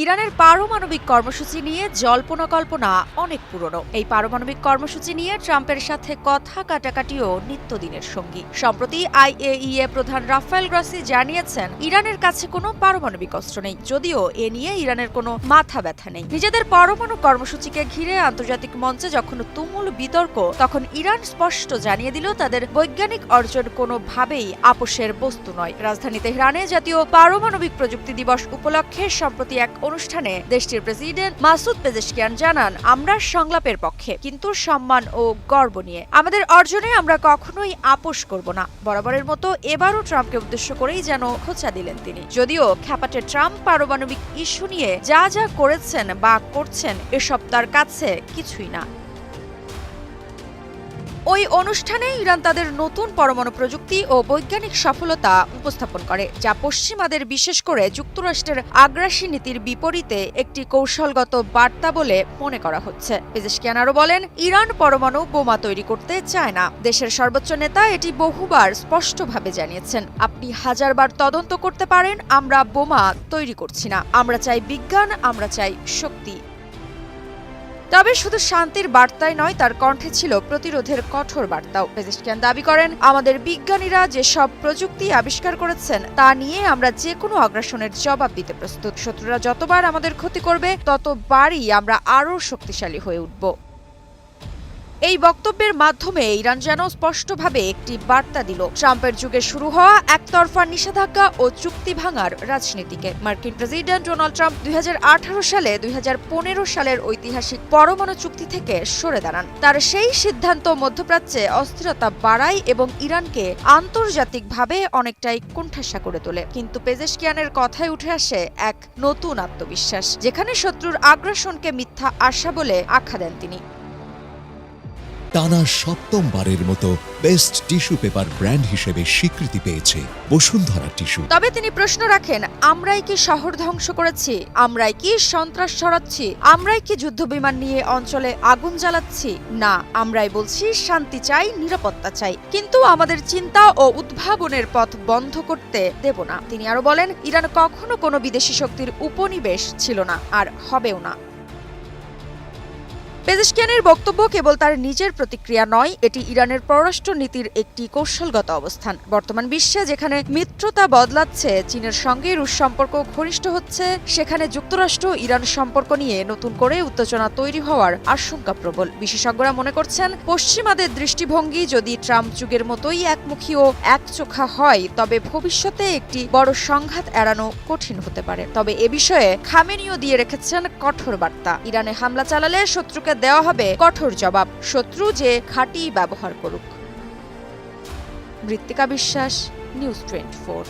ইরানের পারমাণবিক কর্মসূচি নিয়ে জল্পনা কল্পনা অনেক পুরনো। এই পারমাণবিক কর্মসূচি নিয়ে ট্রাম্পের সাথে কথা কাটাকাটিও নিত্যদিনের সঙ্গী। সম্প্রতি আইএইএ প্রধান রাফায়েল গ্রসি জানিয়েছেন, ইরানের কাছে কোনো পারমাণবিক অস্ত্র নেই, যদিও এ নিয়ে ইরানের কোনো মাথা ব্যথা নেই। নিজেদের পরমাণু কর্মসূচিকে ঘিরে আন্তর্জাতিক মঞ্চে যখন তুমুল বিতর্ক, তখন ইরান স্পষ্ট জানিয়ে দিল তাদের বৈজ্ঞানিক অর্জন কোনোভাবেই আপোষের বস্তু নয়। রাজধানী তেহরানে জাতীয় পারমাণবিক প্রযুক্তি দিবস উপলক্ষে সম্প্রতি এক অনুষ্ঠানে দেশটির প্রেসিডেন্ট মাসুদ পেজেশকিয়ান জানান, আমরা সংলাপের পক্ষে, কিন্তু সম্মান ও গর্ব নিয়ে। আমাদের অর্জনে আমরা কখনোই আপোষ করব না। বরাবরের মতো এবারও ট্রাম্পকে উদ্দেশ্য করেই যেন খোঁচা দিলেন তিনি। যদিও খ্যাপাটে ট্রাম্প পারমাণবিক ইস্যু নিয়ে যা যা করেছেন বা করছেন এসব তার কাছে কিছুই না। ওই অনুষ্ঠানে ইরান তাদের নতুন পরমাণু প্রযুক্তি ও বৈজ্ঞানিক সফলতা উপস্থাপন করে, যা পশ্চিমাদের বিশেষ করে যুক্তরাষ্ট্রের আগ্রাসী নীতির বিপরীতে একটি কৌশলগত বার্তা বলে মনে করা হচ্ছে। পেজেশকিয়ান আরও বলেন, ইরান পরমাণু বোমা তৈরি করতে চায় না। দেশের সর্বোচ্চ নেতা এটি বহুবার স্পষ্টভাবে জানিয়েছেন। আপনি হাজারবার তদন্ত করতে পারেন, আমরা বোমা তৈরি করছি না। আমরা চাই বিজ্ঞান, আমরা চাই শক্তি। তবে শুধু শান্তির বার্তাই নয়, তার কণ্ঠে ছিল প্রতিরোধের কঠোর বার্তাও। পেজেশকিয়ান দাবি করেন, আমাদের বিজ্ঞানীরা যেসব প্রযুক্তি আবিষ্কার করেছেন তা নিয়ে আমরা যে কোনো আগ্রাসনের জবাব দিতে প্রস্তুত। শত্রুরা যতবার আমাদের ক্ষতি করবে, ততবারই আমরা আরও শক্তিশালী হয়ে উঠব। এই বক্তব্যের মাধ্যমে ইরান যেন স্পষ্টভাবে একটি বার্তা দিল ট্রাম্পের যুগে শুরু হওয়া একতরফা নিষেধাজ্ঞা ও চুক্তি ভাঙার রাজনীতিকে। মার্কিন প্রেসিডেন্ট ডোনাল্ড ট্রাম্প 2018 সালে 2015 সালের ঐতিহাসিক পরমাণু চুক্তি থেকে সরে দাঁড়ান। তার সেই সিদ্ধান্ত মধ্যপ্রাচ্যে অস্থিরতা বাড়ায় এবং ইরানকে আন্তর্জাতিকভাবে অনেকটাই কোণঠাসা করে তোলে। কিন্তু পেজেশকিয়ানের কথায় উঠে আসে এক নতুন আত্মবিশ্বাস, যেখানে শত্রুর আগ্রাসনকে মিথ্যা আশা বলে আখ্যা দেন তিনি। টানা সপ্তমবারের মতো বেস্ট টিস্যু পেপার ব্র্যান্ড হিসেবে স্বীকৃতি পেয়েছে বসুন্ধরা টিস্যু। তবে তিনি প্রশ্ন রাখেন, আমরাই কি শহর ধ্বংস করেছি? আমরাই কি সন্ত্রাস ছড়াচ্ছি? আমরাই কি যুদ্ধবিমান নিয়ে অঞ্চলে আগুন জ্বালাচ্ছি? না, আমরাই বলছি শান্তি চাই, নিরাপত্তা চাই, কিন্তু আমাদের চিন্তা ও উদ্ভাবনের পথ বন্ধ করতে দেব না। তিনি আরো বলেন, ইরান কখনো কোনো বিদেশি শক্তির উপনিবেশ ছিল না, আর হবেও না। পেজেশকিয়ানের বক্তব্য কেবল তার নিজের প্রতিক্রিয়া নয়, এটি ইরানের পররাষ্ট্র নীতির একটি কৌশলগত অবস্থান। বর্তমান বিশ্বে যেখানে মিত্রতা বদলাচ্ছে, চীনের সঙ্গে রুশ সম্পর্ক ঘনিষ্ঠ হচ্ছে, সেখানে যুক্তরাষ্ট্র ইরান সম্পর্ক নিয়ে নতুন করে উত্তেজনা তৈরি হওয়ার আশঙ্কা প্রবল। বিশেষজ্ঞরা মনে করছেন, পশ্চিমাদের দৃষ্টিভঙ্গি যদি ট্রাম্প যুগের মতোই একমুখী ও একচোখা হয়, তবে ভবিষ্যতে একটি বড় সংঘাত এড়ানো কঠিন হতে পারে। তবে এ বিষয়ে খামেনিও দিয়ে রেখেছেন কঠোর বার্তা, ইরানে হামলা চালালে শত্রুকে দেওয়া হবে কঠোর জবাব, শত্রু যে ঘাঁটি ব্যবহার করুক। মৃত্তিকা বিশ্বাস, নিউজ 24।